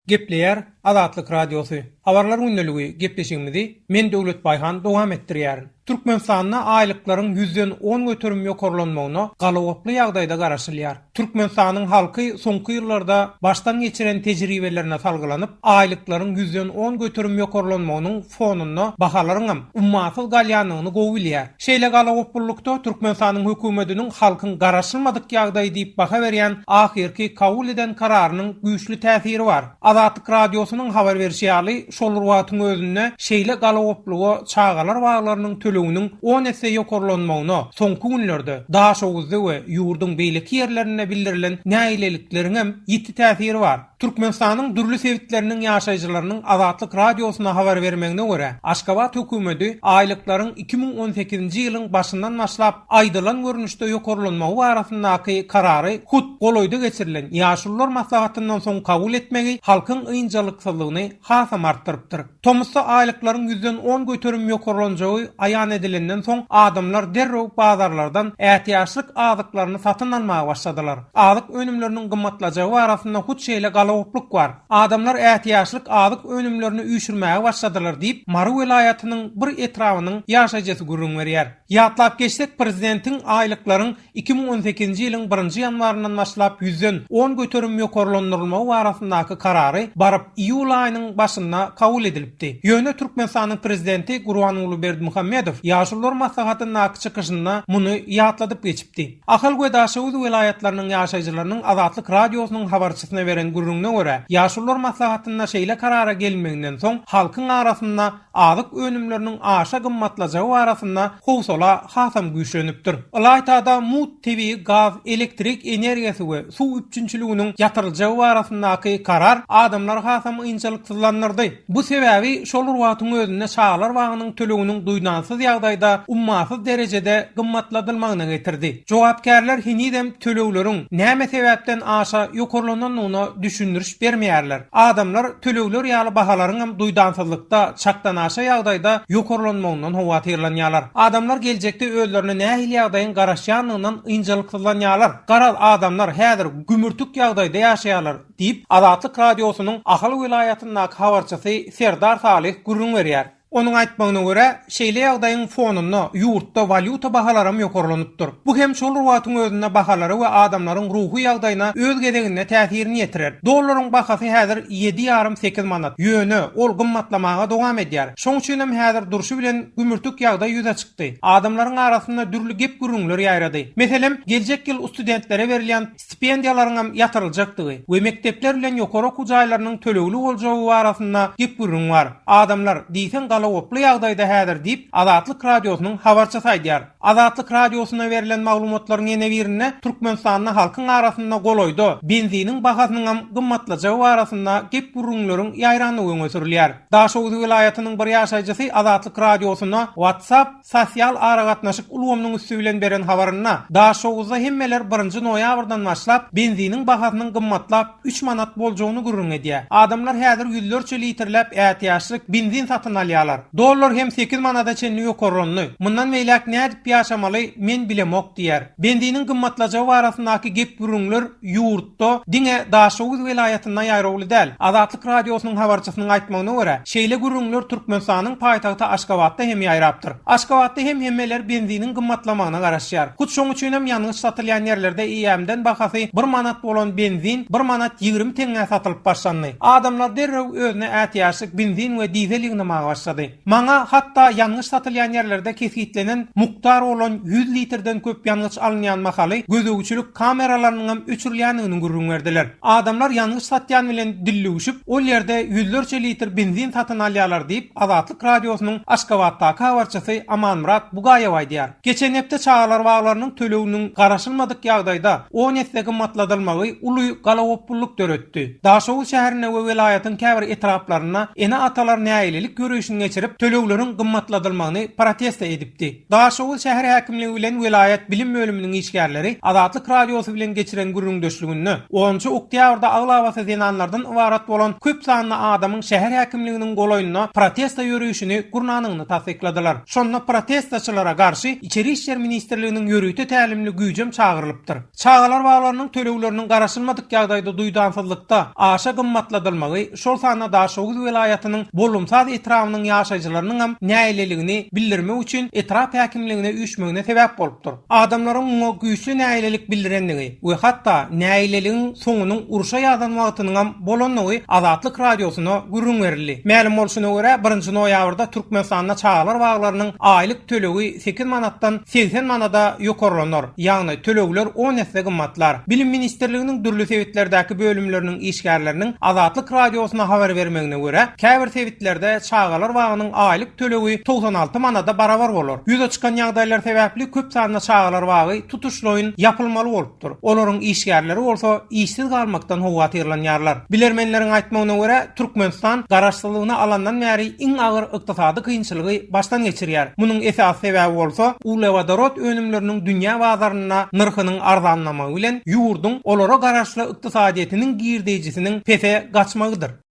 Gepleyer Azatlyk Radiosu. Habarlar günneligi gepleşigimizi men Döwlet Bayhan dowam etdirýär. Türkmenistanyna aýlyklaryň 110 götürüm ýokarlanmagyna galawaply ýagdaýda garaşylýar. Türkmenistanyň halky soňky ýyllarda başdan geçiren tejribelerine salgylanyp, aýlyklaryň 110 götürüm ýokarlanmagynyň fonuna bahalaryň ummatyl galýanyny gowulýar. Şeýle galawaplykda Türkmenistanyň hökümetiniň halkyň garaşylmadyk ýagdaý diýip baha berýän ahirki kabul eden kararynyň güýçli täsiri bar. Azatlyk Radiosynyň habar berýäli şol watyň özünde şeýle galawaplygy çağalar baglarynyň töleginiň 10 esse ýokarlanmagyna soňky günlerde daşawuzda we ýurdun beýleki ýerlerine bildirilen näýlelikleriniň hem ýiti täsiri bar. Türkmenistanyň dürli sebitleriniň ýaşaýjylarynyň Azatlyk Radiosyna habar bermegine görä, Aşgabat hökümeti aýlyklaryň 2018-nji ýylyň başyndan başlap aýdylan görnüşde ýokarlanmagy barasyndaky karary hut goloýda geçirilen ýaşullar maslahatyndan soň kabul etmegi halkyň ýynjylyksyzlygyny hasam artdyrypdyr. Tomusda aýlyklaryň 110 götürüm ýokarlanjagy aýan edilenden soň adamlar derrew bazarlardan ähtiýaçlyk azyklaryny satyn almaga başladylar. Azyk önümleriniň gymmatlajagy barasynda hut şeýle galawaplyk bar. Adamlar ähtiýaçlyk azyk önümlerini üýşürmäge başladylar diýip Mary welaýatynyň bir etrawynyň ýaşaýjysy gurrun berýär. Ýatlap geçsek, prezidentiň aýlyklaryň 2018-nji ýylyň 1-nji ýanwaryndan başlap 110 götürüm ýokarlandyrylmagy barasyndaky karary baryp iýul aýynyň başynda kabul edilipdi. Ýöne Türkmenistanyň prezidenti Gurbanuly Berdimuhammedow ýaşullar maslahatynyň çykyşynda muny ýatladyp geçipdi. Ahal we daşawuz welaýatlarynyň ýaşaýjylarynyň Azatlyk Radiosynyň habarçysyna beren gurruna görä, ýaşullar maslahatyna şeýle karara gelmeginden soň halkyň arasynda azyk önümleriniň aşa gymmatlajagy barasynda howsala hasam güýçlenipdir. Olaýtada mut, tebii, gaz, elektrik energiýasy we suw üçinçiliginiň ýatyryljagy barasyndaky karar adamlar hasam ýynçylyksyzlanyrdy. Bu sebäbi şol watyň özünde çağalar bagynyň töleginiň duýdansyz ýagdaýda ummasyz derejede gymmatladylmagyna getirdi. Jogapkärler hinidem tölegleriň näme sebäpden aşa ýokarlananyny düşündürüş bermeýärler. Adamlar tölegler ýaly bahalaryň hem duýdansyzlykda çakdan aşa ýagdaýda ýokarlanmagynyň howatyrlanýarlar. Adamlar geljekde özlerine nähili ýagdaýyň garaşýanlygynyň ýynjylyksyzlanýarlar. Garal adamlar häzir gümürtük ýagdaýda ýaşaýarlar diýip Azatlyk Radiosynyň Ahal welaýatyndaky habarçysy Serdar Salih gurrun berýär. Onun aýtmagyna görä, şeýle ýagdaýyň fonunda ýurtda valyuta bahalary ýokarlanypdyr. Bu hem şol watyň özünde bahalary we adamlaryň ruhy ýagdaýyna öz gedegine täsirini ýetirer. Dollaryň bahasy häzir 7,5-8 manat. Ýöne ol gymmatlamaga dowam edýär. Şoň üçin hem häzir durşy bilen gümürtük ýagdaý ýüze çykdy. Adamlaryň arasynda dürli gep gürüňler ýaýrady. Meselem, geljek ýyl studentlere berilýän stipendiýalaryň hem ýatyryljakdygy we mektepler bilen ýokary okuw jaýlarynyň tölegli boljagy barasynda gep gürüň bar. Adamlar diýsen galawaply ýagdaýda häzir diýip Azatlyk Radiosynyň habarçysy aýdýar. Azatlyk Radiosyna berilen maglumatlaryň ene birine Türkmenistanyň halkyň arasynda goloýda benziniň bahasynyň hem gymmatlajagy barasynda gep gürüňleriň ýaýranlygy öňe sürilýär. Daşawuz welaýatynyň bir ýaşaýjysy Azatlyk Radiosyna WhatsApp sosial aragatnaşyk ulgamynyň üstü bilen beren habaryna Daşawuzda hemmeler 1-nji noýabrdan başlap benziniň bahasynyň gymmatlap 3 manat boljagyny gurrun edýär. Adamlar häzir ýüzlerçe litrläp ähtiýaçlyk benzin satyn alýarlar. Dollar hem 8 manada çenli ýokarlandy. Mundan meýlek nädip ýaşamaly men bilemok diýär. Benziniň gymmatlajagy barasyndaky gep gürüňler ýurtda diňe Daşawuz welaýatyna ýaýrawly däl. Azatlyk Radiosynyň habarçysynyň aýtmagyna görä, şeýle gürüňler Türkmenistanyň paýtagty Aşgabatda hem ýaýrapdyr. Aşgabatda hem hemmeler benziniň gymmatlamagyna garaşýar. Hut şoň üçin hem ýalňyş satylýan ýerlerde IM-den bahasy 1 manat bolan benzin 1 manat 20 teňe satylyp başlandy. Adamlar derrew özüne ähtiýaçlyk benzin we dizelligini başlady. Maňa hatda ýalňyş satylýan ýerlerde keskitlenen muktar bolan 100 litrden köp ýalňyş alynýan mahaly gözegçilik kameralarynyň hem öçürilýänini gurrun berdiler. Adamlar ýalňyş satýan bilen dillegişip, ol ýerde ýüzlerçe litr benzin satyn alýarlar diýip Azatlyk Radiosynyň Aşgabatdaky habarçysy Amanmurat Bugaýew aýdýar. Geçen hepde çağalar baglarynyň töleginiň garaşylmadyk ýagdaýda 10 esse gymmatladylmagy uly galawaplyk döretdi. Daşawuz şäherine we welaýatyň käbir etraplaryna ene atalar näýlelik görüşini geçirip tölegleriň gymmatladylmagyny protesta edipdi. Daşawuz şäher häkimligi bilen vilayet bilim bölüminiň işgärleri Azatlyk Radiosu bilen geçiren gürrüňdeşligini 10-njy oktýabrda aglawasy zenanlardan ibarat bolan köp sanly adamyň şäher häkimliginiň golaýyna protesta ýürüýüşini gurnanyny tasdikladylar. Şonda protestoçylara garşy İçeri işler Ministrliginiň ýörüýte tälimli güýjem çağırlypdyr. Çağalar baglarynyň tölegleriniň garaşylmadyk ýagdaýda duýdansızlykda aşa gymmatladylmagy şol sanda Daşoğuz vilayatynyň bolumsaz etrafynyň ýaşaýjylarynyň hem näýleligini bildirmek üçin etraf häkimligine üýtmegine sebäp bolupdyr. Adamlaryň o güýçli näýlelik bildirenligi we hatda näýleligiň soňunyň uruşa ýazanmagynyň hem bolanlygy Azatlyk Radiosuna gürrüň berildi. Ma'lum bolşuna görä 1-nji noýabrda Türkmenistanda çağalar baglarynyň aýlyk tölegi 8 manatdan 80 manada ýokarlanýar. Ýagny tölegler 10 näse gymmatlar. Bilim Ministrliginiň dürli sewitlerdäki bölümleriniň işgärleriniň Azatlyk Radiosuna habar bermegine görä, käbir sewitlerde çağalar bagynyň aýlyk tölegi 96 manada barabar bolar. Ýüze çykan ýagdaýlar sebäpli köp sanly çağalar bagy tutuşlaryň ýapylmaly bolupdyr. Olaryň işgärleri bolsa işsiz galmakdan howa tyrlanýarlar. Bilermenleriň aýtmagyna görä, Türkmenistan garaşsyzlygyna alandan bäri iň agyr ykdysady kynçylygy baştan geçirýär. Munyň esas sebäbi bolsa, ulewadarot önümleriniň dünýä bazaryna nyrkynyň arzanlamagy bilen ýurduň olara garaşly ykdysadyetiniň girdejisiniň pese gaçmagydyr.